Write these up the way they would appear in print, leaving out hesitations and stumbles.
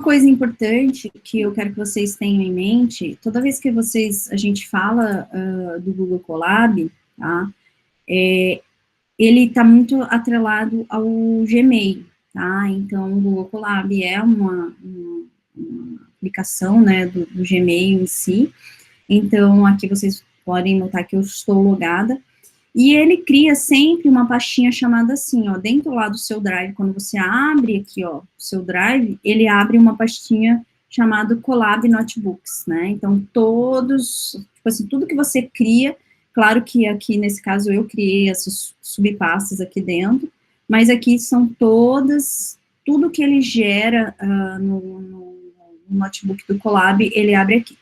coisa importante que eu quero que vocês tenham em mente, toda vez que a gente fala do Google Colab, tá? Ele está muito atrelado ao Gmail, tá? Então, o Google Colab é uma aplicação, né, do Gmail em si. Então, aqui vocês podem notar que eu estou logada. E ele cria sempre uma pastinha chamada assim, ó, dentro lá do seu Drive, quando você abre aqui, ó, o seu Drive, ele abre uma pastinha chamada Colab Notebooks, né? Então, todos, tipo assim, tudo que você cria, claro que aqui, nesse caso, eu criei essas subpastas aqui dentro, mas aqui são todas, tudo que ele gera no notebook do Colab, ele abre aqui.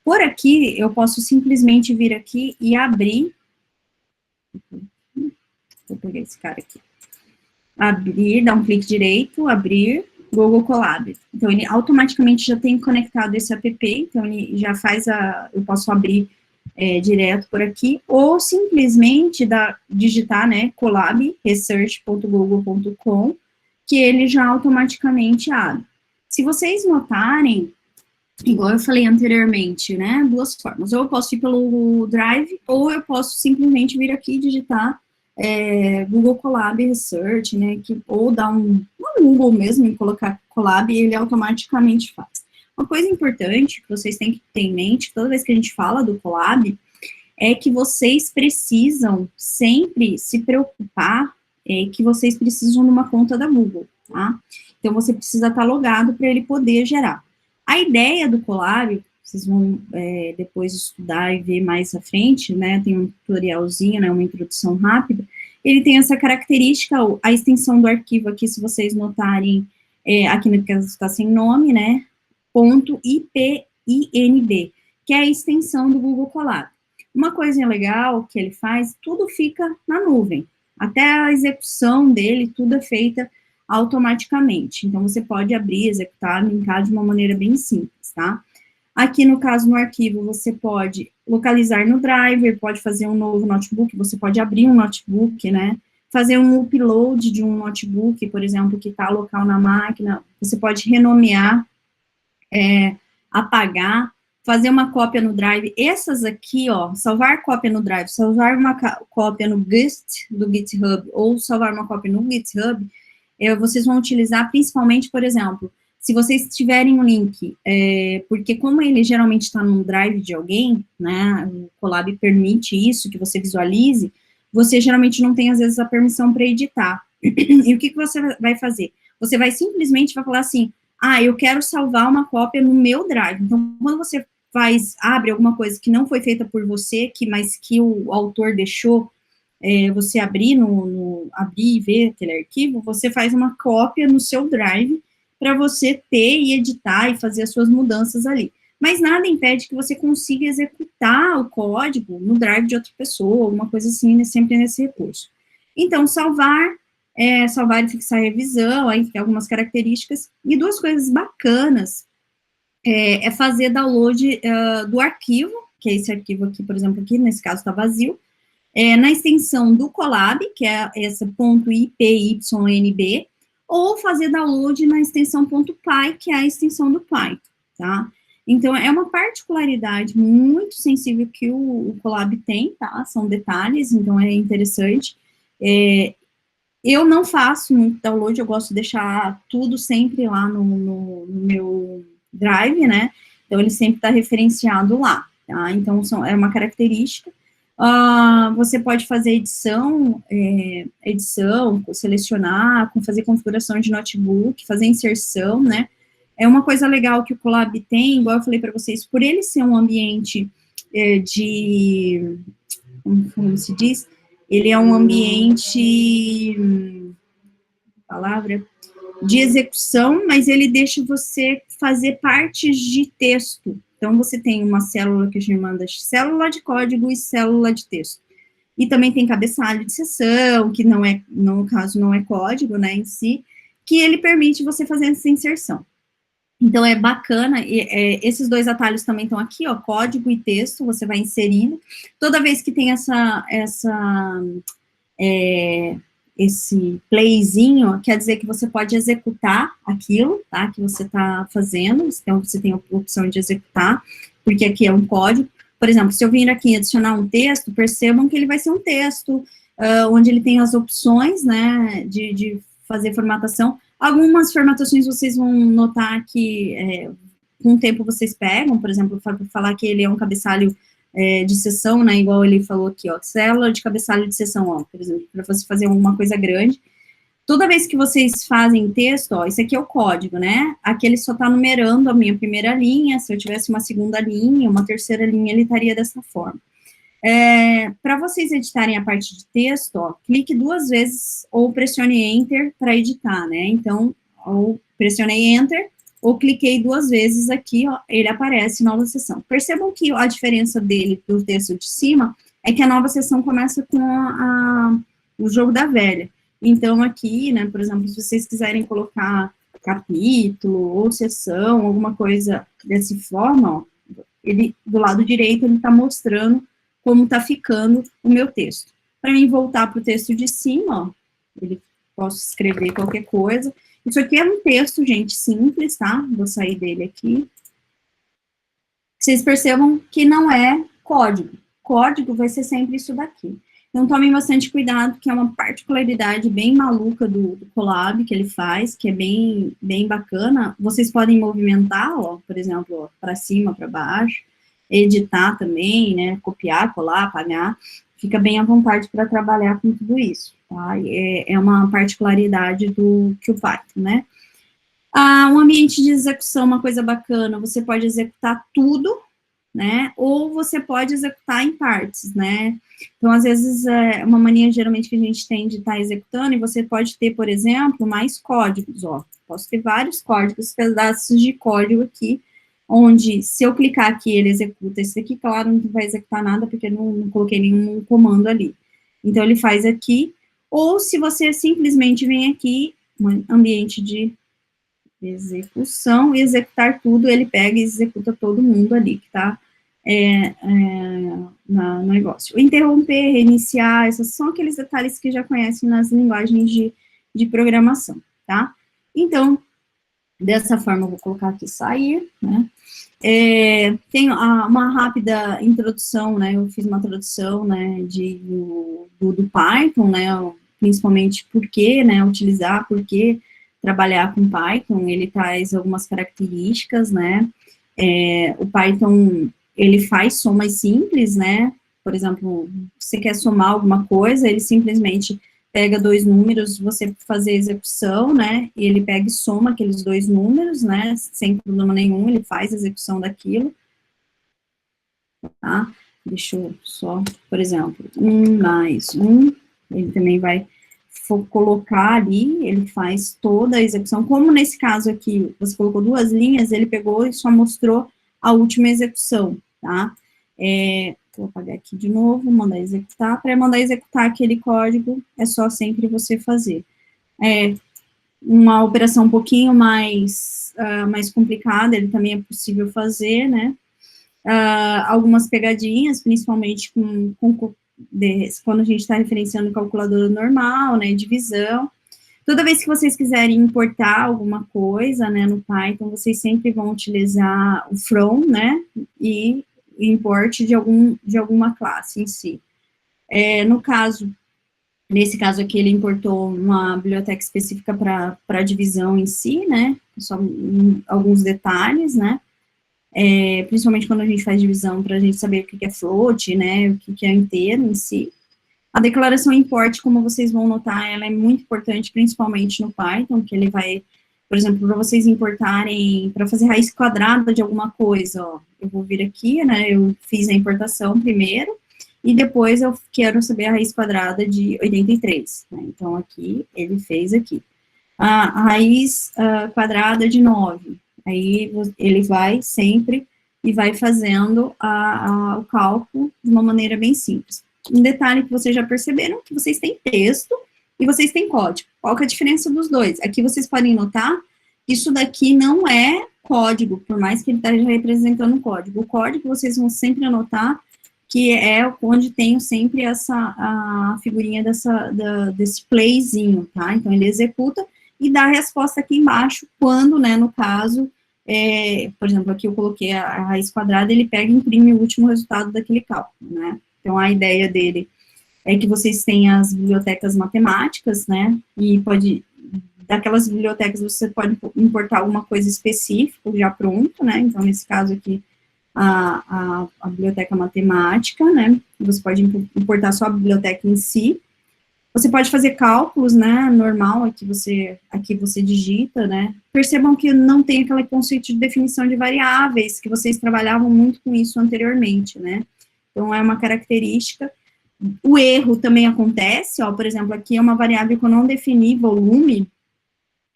Por aqui, eu posso simplesmente vir aqui e abrir. Vou pegar esse cara aqui. Abrir, dar um clique direito, abrir, Google Colab. Então, ele automaticamente já tem conectado esse app, então ele já faz eu posso abrir direto por aqui, ou simplesmente digitar, né, colab, research.google.com, que ele já automaticamente abre. Se vocês notarem, igual eu falei anteriormente, né, duas formas, ou eu posso ir pelo Drive, ou eu posso simplesmente vir aqui e digitar Google Colab Research, né, ou dar um Google mesmo e colocar Colab e ele automaticamente faz. Uma coisa importante que vocês têm que ter em mente, toda vez que a gente fala do Colab, é que vocês precisam sempre se preocupar que vocês precisam de uma conta da Google, tá? Então, você precisa estar logado para ele poder gerar. A ideia do Colab, vocês vão depois estudar e ver mais à frente, né, tem um tutorialzinho, né, uma introdução rápida, ele tem essa característica, a extensão do arquivo aqui, se vocês notarem, aqui no caso está sem nome, né, .ipinb, que é a extensão do Google Colab. Uma coisa legal que ele faz, tudo fica na nuvem, até a execução dele, tudo é feita automaticamente. Então, você pode abrir, executar, linkar de uma maneira bem simples, tá? Aqui, no caso, no arquivo, você pode localizar no driver, pode fazer um novo notebook, você pode abrir um notebook, né? Fazer um upload de um notebook, por exemplo, que está local na máquina, você pode renomear, apagar, fazer uma cópia no drive. Essas aqui, ó, salvar cópia no drive, salvar uma cópia no Git do GitHub, ou salvar uma cópia no GitHub, vocês vão utilizar principalmente, por exemplo, se vocês tiverem um link, porque como ele geralmente está num drive de alguém, né, o Colab permite isso, que você visualize, você geralmente não tem, às vezes, a permissão para editar. E o que você vai fazer? Você vai simplesmente falar assim, eu quero salvar uma cópia no meu drive. Então, quando você abre alguma coisa que não foi feita por você, mas que o autor deixou, você abrir abrir e ver aquele arquivo, você faz uma cópia no seu drive para você ter e editar e fazer as suas mudanças ali. Mas nada impede que você consiga executar o código no drive de outra pessoa, alguma coisa assim, sempre nesse recurso. Então, salvar e fixar a revisão, aí tem algumas características, e duas coisas bacanas, fazer download do arquivo, que é esse arquivo aqui, por exemplo, aqui, nesse caso está vazio, na extensão do Colab, que é essa .ipynb, ou fazer download na extensão .py, que é a extensão do Python, tá? Então, é uma particularidade muito sensível que o Colab tem, tá? São detalhes, então é interessante. Eu não faço muito download, eu gosto de deixar tudo sempre lá no meu Drive, né? Então, ele sempre está referenciado lá, tá? Então, é uma característica. Você pode fazer edição, selecionar, fazer configuração de notebook, fazer inserção, né? É uma coisa legal que o Colab tem, igual eu falei para vocês, por ele ser um ambiente como se diz? Ele é um ambiente, de execução, mas ele deixa você fazer partes de texto. Então, você tem uma célula que a gente chama de célula de código e célula de texto. E também tem cabeçalho de sessão, que não é, no caso, não é código, né, em si, que ele permite você fazer essa inserção. Então, é bacana, esses dois atalhos também estão aqui, ó, código e texto, você vai inserindo. Toda vez que tem esse playzinho, quer dizer que você pode executar aquilo, tá, que você está fazendo, então você tem a opção de executar, porque aqui é um código. Por exemplo, se eu vir aqui adicionar um texto, percebam que ele vai ser um texto, onde ele tem as opções, né, de fazer formatação. Algumas formatações vocês vão notar que, com o tempo vocês pegam, por exemplo, falar que ele é um cabeçalho de seção, né, igual ele falou aqui, ó, célula de cabeçalho de seção, ó, por exemplo, para você fazer alguma coisa grande. Toda vez que vocês fazem texto, ó, esse aqui é o código, né, aqui ele só está numerando a minha primeira linha, se eu tivesse uma segunda linha, uma terceira linha, ele estaria dessa forma. Para vocês editarem a parte de texto, ó, clique 2 vezes ou pressione Enter para editar, né, então, ou pressionei Enter, ou cliquei 2 vezes aqui, ó, ele aparece nova sessão. Percebam que a diferença dele do texto de cima é que a nova sessão começa com o jogo da velha. Então, aqui, né, por exemplo, se vocês quiserem colocar capítulo ou sessão, alguma coisa dessa forma, ó, ele, do lado direito, ele está mostrando como está ficando o meu texto. Para mim voltar para o texto de cima, ó, ele posso escrever qualquer coisa. Isso aqui é um texto, gente, simples, tá? Vou sair dele aqui. Vocês percebam que não é código. Código vai ser sempre isso daqui. Então, tomem bastante cuidado, que é uma particularidade bem maluca do Colab que ele faz, que é bem bacana. Vocês podem movimentar, ó, por exemplo, para cima, para baixo, editar também, né, copiar, colar, apagar. Fica bem à vontade para trabalhar com tudo isso, tá? É uma particularidade do Python, né? Um ambiente de execução, uma coisa bacana, você pode executar tudo, né? Ou você pode executar em partes, né? Então, às vezes, é uma mania, geralmente, que a gente tem de estar executando, e você pode ter, por exemplo, mais códigos, ó. Posso ter vários códigos, pedaços de código aqui, onde, se eu clicar aqui, ele executa esse aqui, claro, não vai executar nada, porque não coloquei nenhum comando ali. Então, ele faz aqui, ou se você simplesmente vem aqui, um ambiente de execução, e executar tudo, ele pega e executa todo mundo ali, que tá no negócio. Interromper, reiniciar, esses são aqueles detalhes que já conhecem nas linguagens de programação, tá? Então, dessa forma, eu vou colocar aqui sair, né? Tem uma rápida introdução, né? Eu fiz uma tradução, né, do Python, né? Principalmente por que, né, utilizar, por que trabalhar com Python, ele traz algumas características, né? O Python, ele faz somas simples, né? Por exemplo, você quer somar alguma coisa, ele simplesmente pega 2 números, você fazer a execução, né, e ele pega e soma aqueles 2 números, né, sem problema nenhum, ele faz a execução daquilo, tá? Deixa eu só, por exemplo, 1 mais 1, ele também vai colocar ali, ele faz toda a execução, como nesse caso aqui, você colocou 2 linhas, ele pegou e só mostrou a última execução, tá? Vou apagar aqui de novo, mandar executar. Para mandar executar aquele código, é só sempre você fazer. Uma operação um pouquinho mais complicada, ele também é possível fazer, né? Algumas pegadinhas, principalmente quando a gente está referenciando calculadora normal, né, divisão. Toda vez que vocês quiserem importar alguma coisa, né, no Python, vocês sempre vão utilizar o from, né, e import de alguma classe em si. Nesse caso aqui, ele importou uma biblioteca específica para divisão em si, né, só alguns detalhes, né, principalmente quando a gente faz divisão, para a gente saber o que é float, né, o que é inteiro em si. A declaração import, como vocês vão notar, ela é muito importante, principalmente no Python, que ele vai, por exemplo, para vocês importarem, para fazer raiz quadrada de alguma coisa, ó, eu vou vir aqui, né, eu fiz a importação primeiro, e depois eu quero saber a raiz quadrada de 83, né, então aqui, ele fez aqui. A raiz quadrada de 9, aí ele vai sempre e vai fazendo o cálculo de uma maneira bem simples. Um detalhe que vocês já perceberam, que vocês têm texto e vocês têm código. Qual que é a diferença dos dois? Aqui vocês podem notar, isso daqui não é código, por mais que ele esteja representando o código. O código, vocês vão sempre anotar que é onde tem sempre a figurinha desse playzinho, tá? Então, ele executa e dá a resposta aqui embaixo, quando, né, no caso, por exemplo, aqui eu coloquei a raiz quadrada, ele pega e imprime o último resultado daquele cálculo, né? Então, a ideia dele é que vocês tenham as bibliotecas matemáticas, né, e daquelas bibliotecas você pode importar alguma coisa específica já pronto, né, então nesse caso aqui, a biblioteca matemática, né, você pode importar só a biblioteca em si, você pode fazer cálculos, né, normal, aqui você digita, né, percebam que não tem aquele conceito de definição de variáveis, que vocês trabalhavam muito com isso anteriormente, né, então é uma característica. O erro também acontece, ó, por exemplo, aqui é uma variável que eu não defini, volume,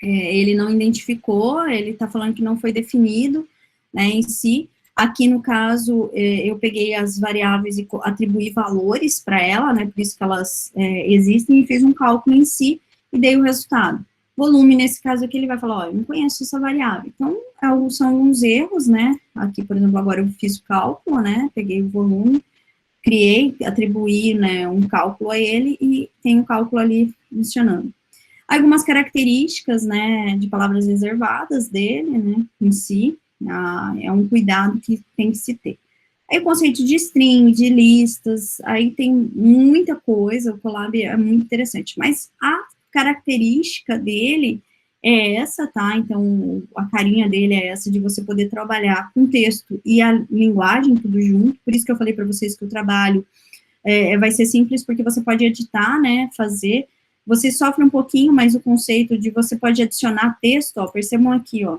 ele não identificou, ele está falando que não foi definido, né, em si. Aqui, no caso, eu peguei as variáveis e atribuí valores para ela, né, por isso que elas existem, e fiz um cálculo em si, e dei o resultado. Volume, nesse caso aqui, ele vai falar, ó, eu não conheço essa variável. Então, são alguns erros, né, aqui, por exemplo, agora eu fiz o cálculo, né, peguei o volume, criei, atribuí, né, um cálculo a ele e tem um cálculo ali funcionando. Algumas características, né, de palavras reservadas dele, né, em si, é um cuidado que tem que se ter. Aí o conceito de string, de listas, aí tem muita coisa, o Colab é muito interessante, mas a característica dele é essa, tá? Então, a carinha dele é essa, de você poder trabalhar com texto e a linguagem tudo junto, por isso que eu falei para vocês que o trabalho vai ser simples, porque você pode editar, né, fazer, você sofre um pouquinho, mas o conceito de você pode adicionar texto, ó, percebam aqui, ó,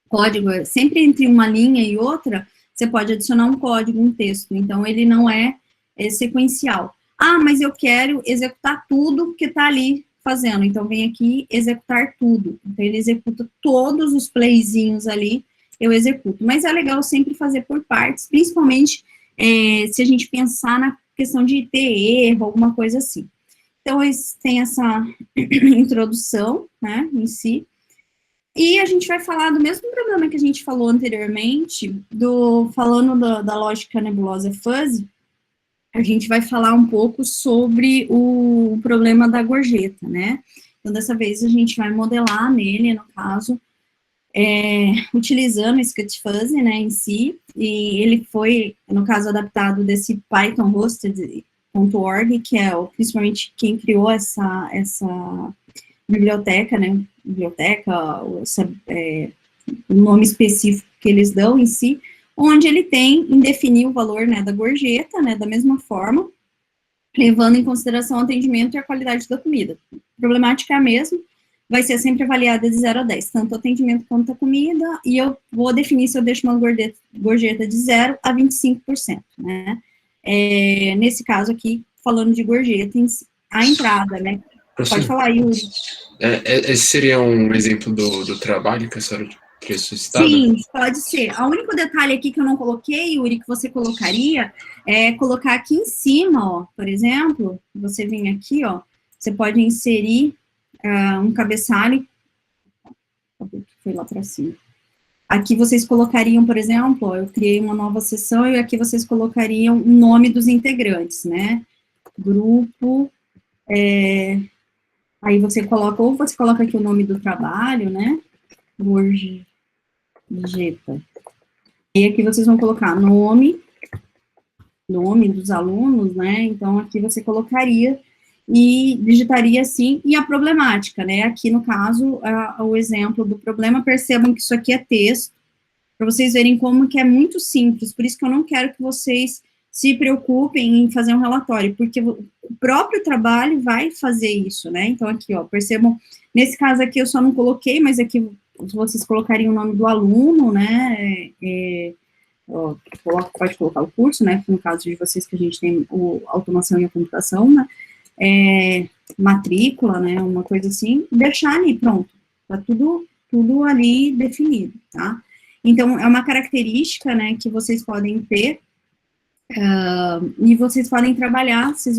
código, sempre entre uma linha e outra, você pode adicionar um código, um texto, então ele não é sequencial. Ah, mas eu quero executar tudo que está ali fazendo, então vem aqui executar tudo, então ele executa todos os playzinhos ali, eu executo, mas é legal sempre fazer por partes, principalmente se a gente pensar na questão de ter erro, alguma coisa assim. Então, tem essa introdução, né, em si, e a gente vai falar do mesmo problema que a gente falou anteriormente, falando da lógica nebulosa fuzzy, a gente vai falar um pouco sobre o problema da gorjeta, né? Então, dessa vez, a gente vai modelar nele, no caso, utilizando o SketchFuzzy, né, em si, e ele foi, no caso, adaptado desse Python Hosted.org, que é principalmente quem criou essa biblioteca, né, o nome específico que eles dão em si, onde ele tem em definir o valor, né, da gorjeta, né, da mesma forma, levando em consideração o atendimento e a qualidade da comida. A problemática é a mesma, vai ser sempre avaliada de 0 a 10, tanto o atendimento quanto a comida, e eu vou definir se eu deixo uma gorjeta de 0 a 25%, né? Nesse caso aqui, falando de gorjeta, a entrada, né? Pode falar, Yuri. Esse seria um exemplo do trabalho que a senhora ressuscitava? Sim, pode ser. O único detalhe aqui que eu não coloquei, Yuri, que você colocaria, é colocar aqui em cima, ó, por exemplo, você vem aqui, ó, você pode inserir um cabeçalho, foi lá para cima. Aqui vocês colocariam, por exemplo, ó, eu criei uma nova seção e aqui vocês colocariam o nome dos integrantes, né? Grupo, aí você coloca, ou você coloca aqui o nome do trabalho, né? Gorjeta. E aqui vocês vão colocar nome dos alunos, né? Então, aqui você colocaria e digitaria assim, e a problemática, né? Aqui, no caso, o exemplo do problema, percebam que isso aqui é texto, para vocês verem como que é muito simples, por isso que eu não quero que vocês se preocupem em fazer um relatório, porque o próprio trabalho vai fazer isso, né? Então, aqui, ó, percebam, nesse caso aqui eu só não coloquei, mas aqui vocês colocariam o nome do aluno, né? Pode colocar o curso, né? No caso de vocês que a gente tem automação e a computação, né? Matrícula, né? Uma coisa assim, deixar ali, pronto. Tá tudo ali definido, tá? Então, é uma característica, né, que vocês podem ter, e vocês podem trabalhar, vocês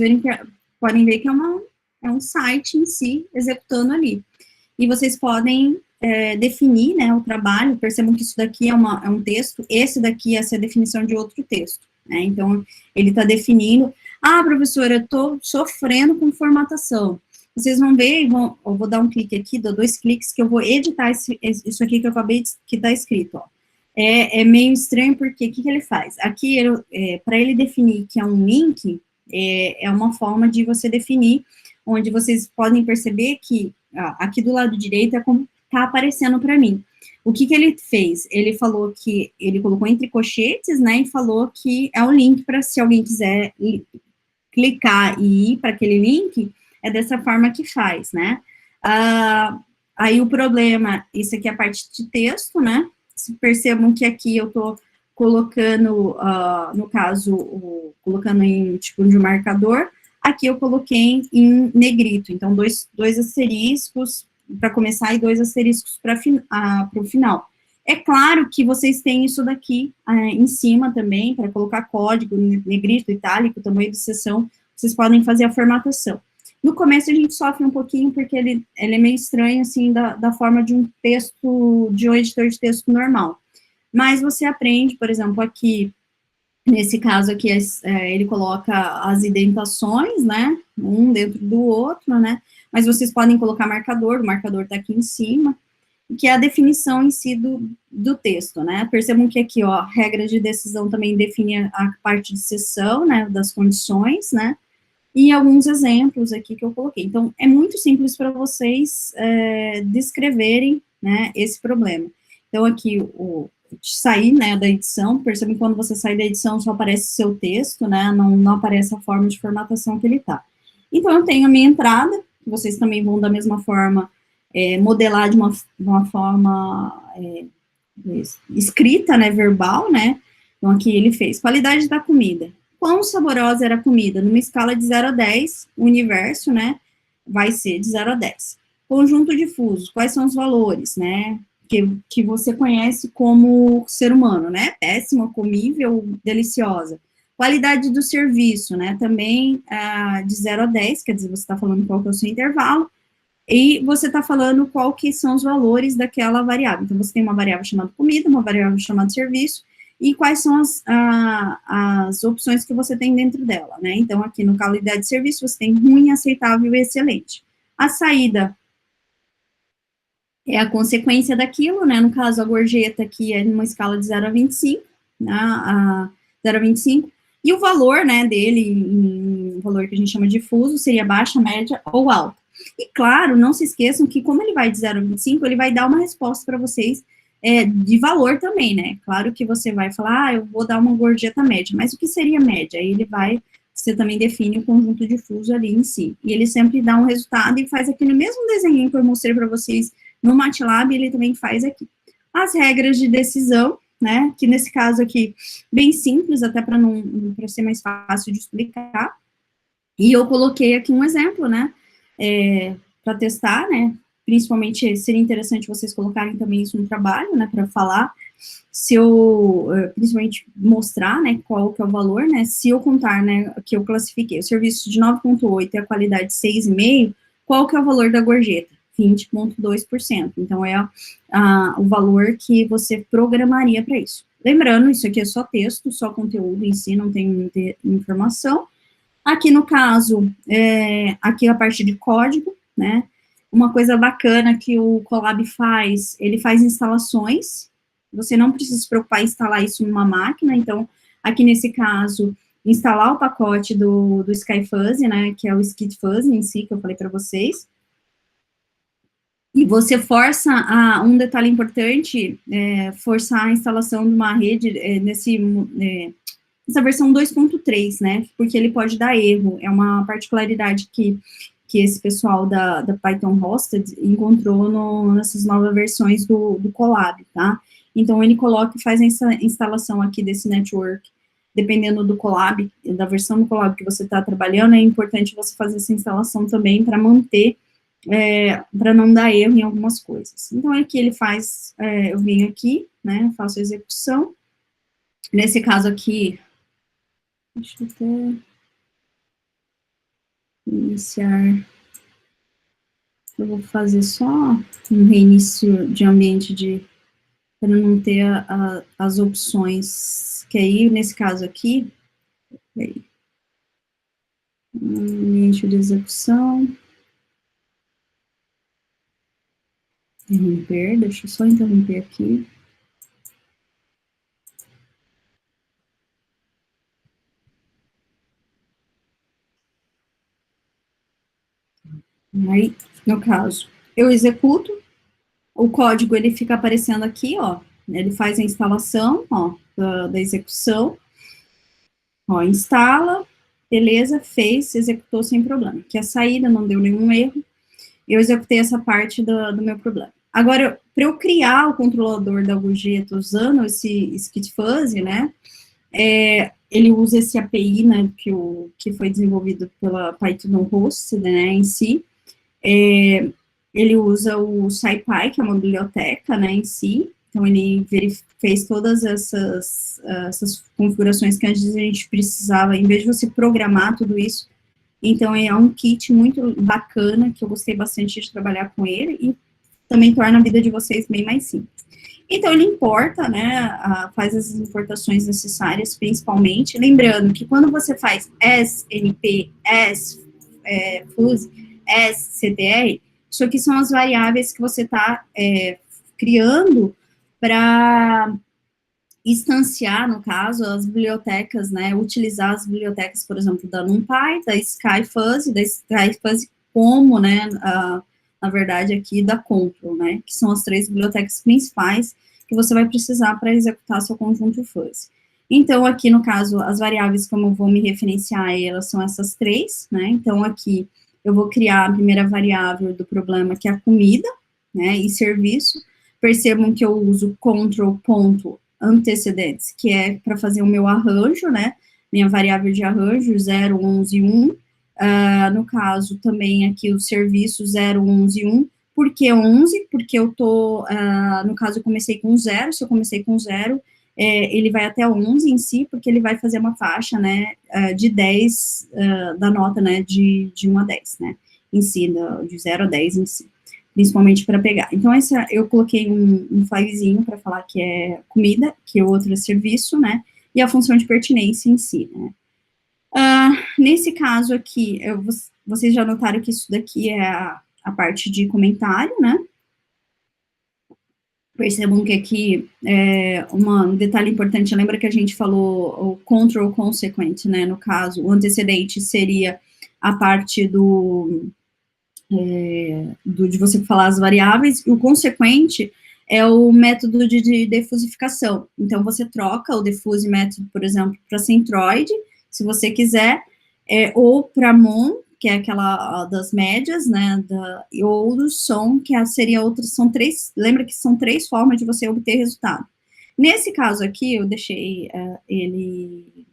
podem ver que é um site em si, executando ali. E vocês podem definir, né, o trabalho, percebam que isso daqui é um texto, esse daqui é a definição de outro texto. né? Então, ele está definindo, professora, eu estou sofrendo com formatação. Vocês vão ver, eu vou dar um clique aqui, dou 2 cliques, que eu vou editar isso aqui que eu acabei que está escrito, ó. É meio estranho, porque o que ele faz? Aqui, para ele definir que é um link, é uma forma de você definir, onde vocês podem perceber que, aqui do lado direito é como está aparecendo para mim. O que ele fez? Ele falou que, ele colocou entre colchetes, né, e falou que é o link para, se alguém quiser clicar e ir para aquele link, é dessa forma que faz, né. Aí o problema, isso aqui é a parte de texto, né, percebam que aqui eu estou colocando, no caso, colocando em tipo de marcador, aqui eu coloquei em negrito, então dois asteriscos para começar e 2 asteriscos para o final. É claro que vocês têm isso daqui em cima também, para colocar código, negrito, itálico, tamanho de seção, vocês podem fazer a formatação. No começo a gente sofre um pouquinho, porque ele é meio estranho, assim, da forma de um texto, de um editor de texto normal. Mas você aprende, por exemplo, aqui, nesse caso aqui, ele coloca as indentações, né, um dentro do outro, né, mas vocês podem colocar marcador, o marcador está aqui em cima, que é a definição em si do texto, né, percebam que aqui, ó, regra de decisão também define a parte de seção, né, das condições, né, e alguns exemplos aqui que eu coloquei. Então, é muito simples para vocês descreverem, né, esse problema. Então, aqui, sair, né, da edição, percebem que quando você sai da edição só aparece seu texto, né, não aparece a forma de formatação que ele está. Então, eu tenho a minha entrada, que vocês também vão da mesma forma modelar de uma forma escrita, né, verbal, né, então aqui ele fez, qualidade da comida. Quão saborosa era a comida? Numa escala de 0 a 10, o universo, né, vai ser de 0 a 10. Conjunto difuso, quais são os valores, né, que você conhece como ser humano, né, péssima, comível, deliciosa. Qualidade do serviço, né, também de 0 a 10, quer dizer, você está falando qual que é o seu intervalo, e você está falando qual que são os valores daquela variável. Então, você tem uma variável chamada comida, uma variável chamada serviço, e quais são as opções que você tem dentro dela, né? Então, aqui no qualidade de serviço, você tem ruim, aceitável e excelente. A saída é a consequência daquilo, né? No caso, a gorjeta aqui é numa escala de 0 a 25, né? 0 a 25, e o valor, né, dele, em valor que a gente chama de difuso, seria baixa, média ou alta. E, claro, não se esqueçam que, como ele vai de 0 a 25, ele vai dar uma resposta para vocês de valor também, né? Claro que você vai falar, eu vou dar uma gorjeta média, mas o que seria média? Aí você também define o conjunto difuso ali em si. E ele sempre dá um resultado e faz aquele mesmo desenho que eu mostrei para vocês no MATLAB, ele também faz aqui. As regras de decisão, né? Que nesse caso aqui, bem simples, até para ser mais fácil de explicar. E eu coloquei aqui um exemplo, né? Para testar, né? Principalmente seria interessante vocês colocarem também isso no trabalho, né, para falar, principalmente mostrar, né, qual que é o valor, né, se eu contar, né, que eu classifiquei o serviço de 9,8 e a qualidade 6,5, qual que é o valor da gorjeta? 20,2%, então é o valor que você programaria para isso. Lembrando, isso aqui é só texto, só conteúdo em si, não tem muita informação. Aqui no caso, aqui a parte de código, né, uma coisa bacana que o Colab faz, ele faz instalações, você não precisa se preocupar em instalar isso numa máquina, então, aqui nesse caso, instalar o pacote do SkyFuzzy, né, que é o SkitFuzzy em si, que eu falei para vocês, e você força, um detalhe importante, forçar a instalação de uma rede nessa versão 2.3, né, porque ele pode dar erro, é uma particularidade que esse pessoal da Python Hosted encontrou nessas novas versões do Colab, tá? Então, ele faz essa instalação aqui desse network, dependendo do Colab, da versão do Colab que você está trabalhando, é importante você fazer essa instalação também para manter, para não dar erro em algumas coisas. Então, aqui ele faz, eu venho aqui, né, faço a execução, nesse caso aqui, deixa eu até iniciar, eu vou fazer só um reinício de ambiente para não ter as opções, que aí, nesse caso aqui, Aí. Ambiente de execução. Interromper, deixa eu só interromper aqui. Aí, no caso, eu executo, o código ele fica aparecendo aqui, ó, ele faz a instalação, ó, da execução, ó, instala, beleza, fez, executou sem problema. Aqui a saída, não deu nenhum erro, eu executei essa parte do meu problema. Agora, para eu criar o controlador da gorjeta usando esse SketFuzzy, né, ele usa esse API, né, que foi desenvolvido pela Python Host, né, em si. Ele usa o SciPy, que é uma biblioteca, né, em si. Então, ele fez todas essas configurações que antes a gente precisava, em vez de você programar tudo isso. Então, é um kit muito bacana, que eu gostei bastante de trabalhar com ele, e também torna a vida de vocês bem mais simples. Então, ele importa, né, faz as importações necessárias, principalmente, lembrando que quando você faz SNP, SFuzzy, SCTR, isso aqui são as variáveis que você está criando para instanciar, no caso, as bibliotecas, né, utilizar as bibliotecas, por exemplo, da NumPy, da SkyFuzzy como, né, na verdade, aqui da Control, né, que são as três bibliotecas principais que você vai precisar para executar seu conjunto fuzzy. Então, aqui, no caso, as variáveis, como eu vou me referenciar a elas, são essas três, né, então, aqui, eu vou criar a primeira variável do problema, que é a comida, né, e serviço. Percebam que eu uso control.antecedentes, que é para fazer o meu arranjo, né, minha variável de arranjo, 0, 11 e 1, no caso, também aqui o serviço 0, 11 e 1, por que 11? Porque eu tô, no caso, eu comecei com 0, se eu comecei com 0, ele vai até 11 em si, porque ele vai fazer uma faixa, né, de 10, da nota, né, de 1 a 10, né, em si, de 0 a 10 em si, principalmente para pegar. Então, eu coloquei um flagzinho para falar que é comida, que o outro é serviço, né, e a função de pertinência em si, né. Nesse caso aqui, vocês já notaram que isso daqui é a parte de comentário, né? Percebam que aqui, um detalhe importante, lembra que a gente falou o control consequent, né? No caso, o antecedente seria a parte de você falar as variáveis, e o consequente é o método de defusificação. Então, você troca o diffuse método, por exemplo, para centroid, se você quiser, ou para mon, que é aquela das médias, né, ou do som, que seria outras, são três, lembra que são três formas de você obter resultado. Nesse caso aqui, eu deixei ele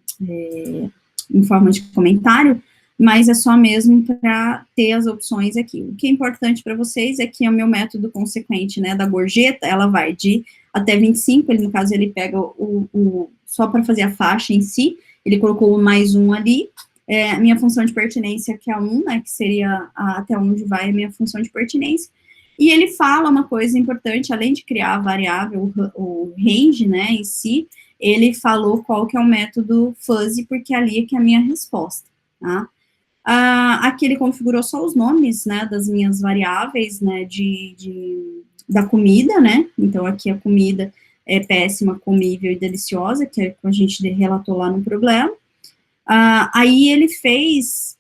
em forma de comentário, mas é só mesmo para ter as opções aqui. O que é importante para vocês é que o meu método consequente, né, da gorjeta, ela vai de até 25, ele, no caso, ele pega só para fazer a faixa em si, ele colocou o mais um ali, a minha função de pertinência, que é 1, né, que seria até onde vai a minha função de pertinência, e ele fala uma coisa importante, além de criar a variável, o range, né, em si, ele falou qual que é o método fuzzy, porque ali é que é a minha resposta, tá? Aqui ele configurou só os nomes, né, das minhas variáveis, né, da comida, né, então aqui a comida é péssima, comível e deliciosa, que é que a gente relatou lá no problema. Aí ele fez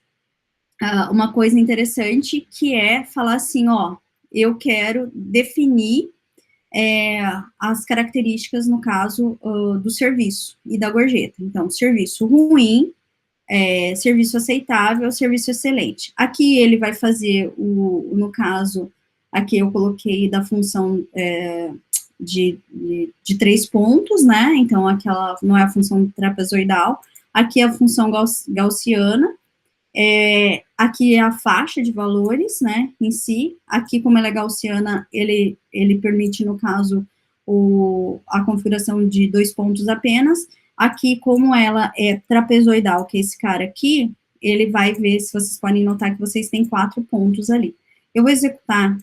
uma coisa interessante, que é falar assim, ó, eu quero definir as características, no caso, do serviço e da gorjeta. Então, serviço ruim, serviço aceitável, serviço excelente. Aqui ele vai fazer, no caso, aqui eu coloquei da função de 3 pontos, né, então aquela não é a função trapezoidal, aqui é a função gaussiana, aqui é a faixa de valores, né, em si, aqui como ela é gaussiana, ele permite, no caso, a configuração de 2 pontos apenas. Aqui, como ela é trapezoidal, que é esse cara aqui, ele vai ver, se vocês podem notar que vocês têm 4 pontos ali. Eu vou executar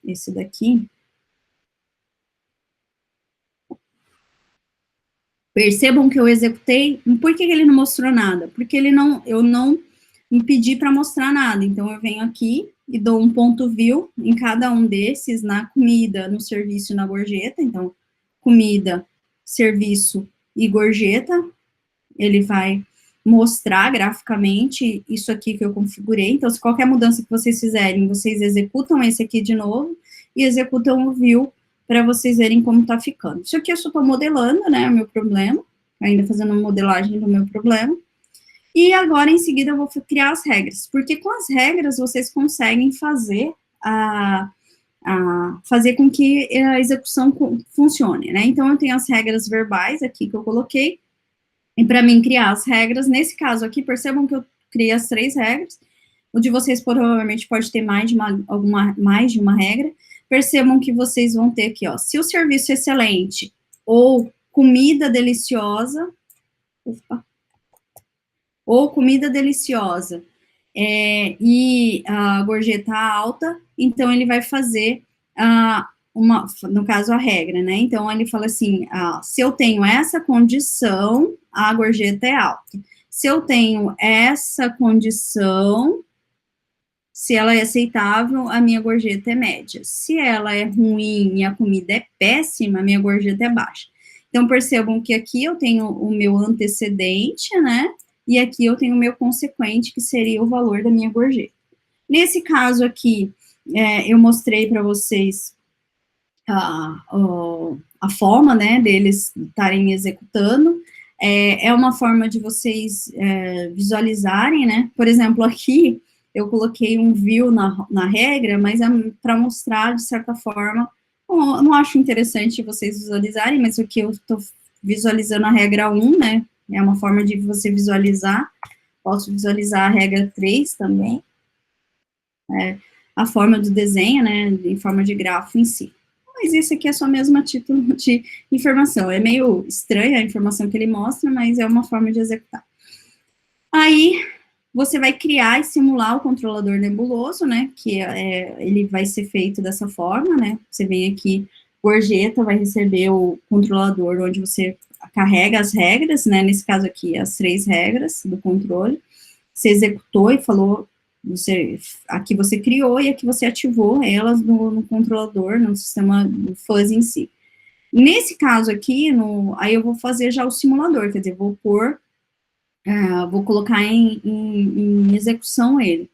esse daqui. Percebam que eu executei, por que ele não mostrou nada? Porque eu não me pedi para mostrar nada, então eu venho aqui e dou um ponto view em cada um desses, na comida, no serviço e na gorjeta, então, comida, serviço e gorjeta, ele vai mostrar graficamente isso aqui que eu configurei, então, se qualquer mudança que vocês fizerem, vocês executam esse aqui de novo, e executam o view para vocês verem como está ficando. Isso aqui eu só estou modelando, né, o meu problema, ainda fazendo uma modelagem do meu problema, e agora, em seguida, eu vou criar as regras, porque com as regras vocês conseguem fazer fazer com que a execução funcione, né, então eu tenho as regras verbais aqui que eu coloquei, e para mim criar as regras, nesse caso aqui, percebam que eu criei as 3 regras, o de vocês provavelmente pode ter mais de uma regra. Percebam que vocês vão ter aqui, ó, se o serviço é excelente ou comida deliciosa, e a gorjeta alta, então ele vai fazer no caso a regra, né? Então ele fala assim, se eu tenho essa condição, a gorjeta é alta. Se eu tenho essa condição, se ela é aceitável, a minha gorjeta é média. Se ela é ruim e a comida é péssima, a minha gorjeta é baixa. Então, percebam que aqui eu tenho o meu antecedente, né? E aqui eu tenho o meu consequente, que seria o valor da minha gorjeta. Nesse caso aqui, eu mostrei para vocês a forma, né, deles estarem executando. É uma forma de vocês visualizarem, né? Por exemplo, aqui eu coloquei um view na regra, mas é para mostrar, de certa forma, eu não acho interessante vocês visualizarem, mas aqui eu estou visualizando a regra 1, né? É uma forma de você visualizar. Posso visualizar a regra 3 também. A forma do desenho, né? Em forma de grafo em si. Mas isso aqui é só mesmo a título de informação. É meio estranha a informação que ele mostra, mas é uma forma de executar. Aí, você vai criar e simular o controlador nebuloso, né, que ele vai ser feito dessa forma, né, você vem aqui, gorjeta vai receber o controlador onde você carrega as regras, né, nesse caso aqui, as 3 regras do controle, você executou e falou, aqui você criou e aqui você ativou elas no controlador, no sistema do fuzzy em si. Nesse caso aqui, aí eu vou fazer já o simulador, quer dizer, vou colocar em execução ele.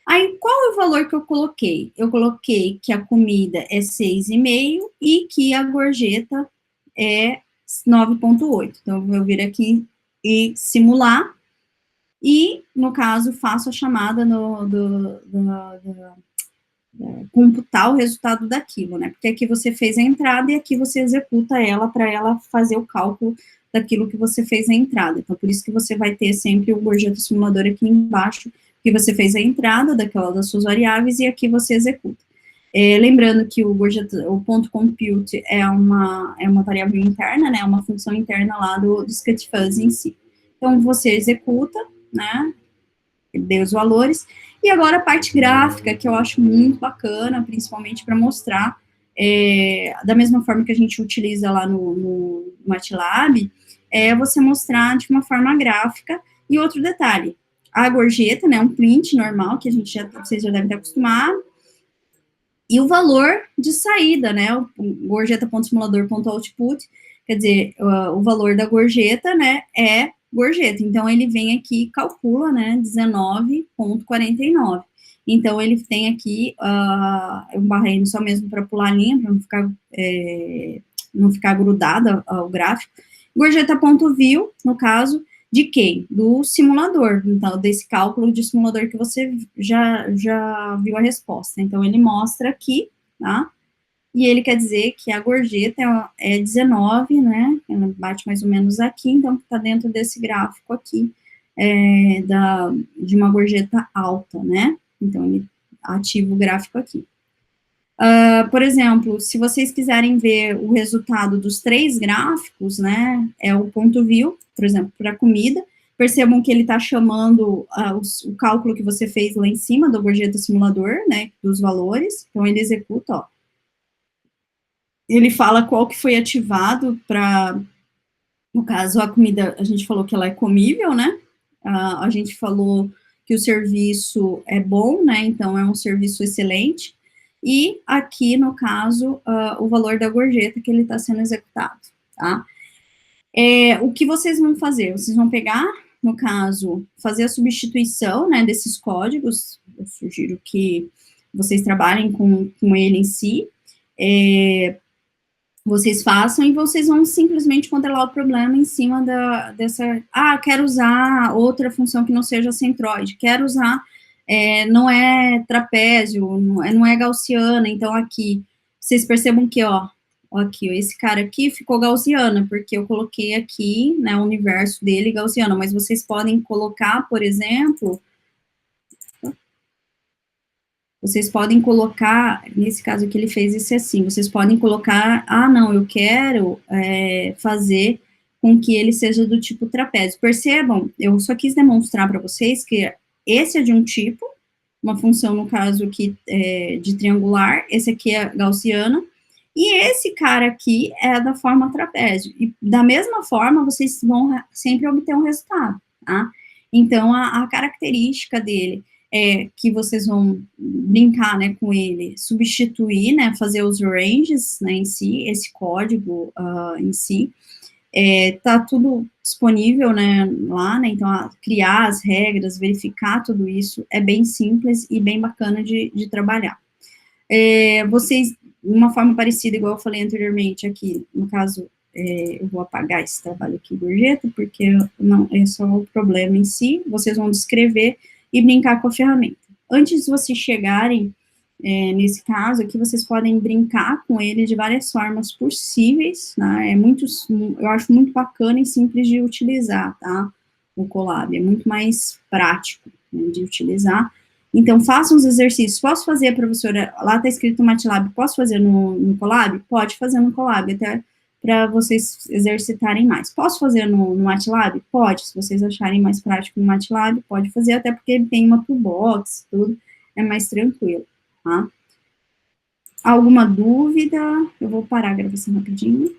Aí, qual é o valor que eu coloquei? Eu coloquei que a comida é 6,5 e que a gorjeta é 9,8. Então, eu vou vir aqui e simular, e, no caso, faço a chamada computar o resultado daquilo, né? Porque aqui você fez a entrada e aqui você executa ela para ela fazer o cálculo daquilo que você fez a entrada. Então, por isso que você vai ter sempre o gorjeta simulador aqui embaixo, que você fez a entrada das suas variáveis e aqui você executa. Lembrando que o ponto compute é uma variável interna, né? Uma função interna lá do SketchFuzzy em si. Então, você executa, né? Dei os valores. E agora a parte gráfica, que eu acho muito bacana, principalmente para mostrar, da mesma forma que a gente utiliza lá no MATLAB, você mostrar de uma forma gráfica. E outro detalhe, a gorjeta, né, um print normal, que vocês já devem estar acostumados, e o valor de saída, né, o gorjeta.simulador.output, quer dizer, o valor da gorjeta, né, é gorjeta. Então, ele vem aqui e calcula, né, 19,49. Então, ele tem aqui, eu barrei só mesmo para pular a linha, para não ficar grudado ao gráfico. Gorjeta.view, no caso, de quem? Do simulador, então, desse cálculo de simulador que você já viu a resposta. Então, ele mostra aqui, tá? E ele quer dizer que a gorjeta é 19, né? Ela bate mais ou menos aqui, então está dentro desse gráfico aqui, de uma gorjeta alta, né? Então, ele ativa o gráfico aqui. Por exemplo, se vocês quiserem ver o resultado dos 3 gráficos, né? É o ponto view, por exemplo, para comida. Percebam que ele está chamando o cálculo que você fez lá em cima do gorjeta simulador, né? Dos valores. Então, ele executa, ó. Ele fala qual que foi ativado para No caso, a comida, a gente falou que ela é comível, né? A gente falou que o serviço é bom, né? Então, é um serviço excelente. E aqui, no caso, o valor da gorjeta que ele está sendo executado, tá? O que vocês vão fazer? Vocês vão pegar, no caso, fazer a substituição, né, desses códigos. Eu sugiro que vocês trabalhem com ele em si. Vocês façam e vocês vão simplesmente controlar o problema em cima dessa... quero usar outra função que não seja centroide, quero usar, não é trapézio, não é gaussiana, então aqui, vocês percebam que, aqui, esse cara aqui ficou gaussiana, porque eu coloquei aqui, né, o universo dele gaussiano, mas vocês podem colocar, por exemplo... Vocês podem colocar, nesse caso aqui ele fez isso assim, vocês podem colocar, não, eu quero fazer com que ele seja do tipo trapézio. Percebam, eu só quis demonstrar para vocês que esse é de um tipo, uma função, no caso aqui, de triangular, esse aqui é gaussiana, e esse cara aqui é da forma trapézio. E da mesma forma, vocês vão sempre obter um resultado, tá? Então, a característica dele que vocês vão brincar, né, com ele, substituir, né, fazer os ranges, né, em si, esse código em si, tá tudo disponível, né, lá, né, então, criar as regras, verificar tudo isso, é bem simples e bem bacana de trabalhar. Vocês, de uma forma parecida, igual eu falei anteriormente aqui, no caso, eu vou apagar esse trabalho aqui, gorjeta, porque não é só o problema em si, vocês vão descrever e brincar com a ferramenta. Antes de vocês chegarem nesse caso aqui, vocês podem brincar com ele de várias formas possíveis, né? Eu acho muito bacana e simples de utilizar, tá? O Colab, é muito mais prático, né, de utilizar. Então, façam os exercícios. Posso fazer, professora, lá está escrito MATLAB, posso fazer no Colab? Pode fazer no Colab, até para vocês exercitarem mais. Posso fazer no MATLAB? Pode, se vocês acharem mais prático no MATLAB, pode fazer, até porque ele tem uma toolbox, tudo, é mais tranquilo, tá? Alguma dúvida? Eu vou parar a gravação rapidinho.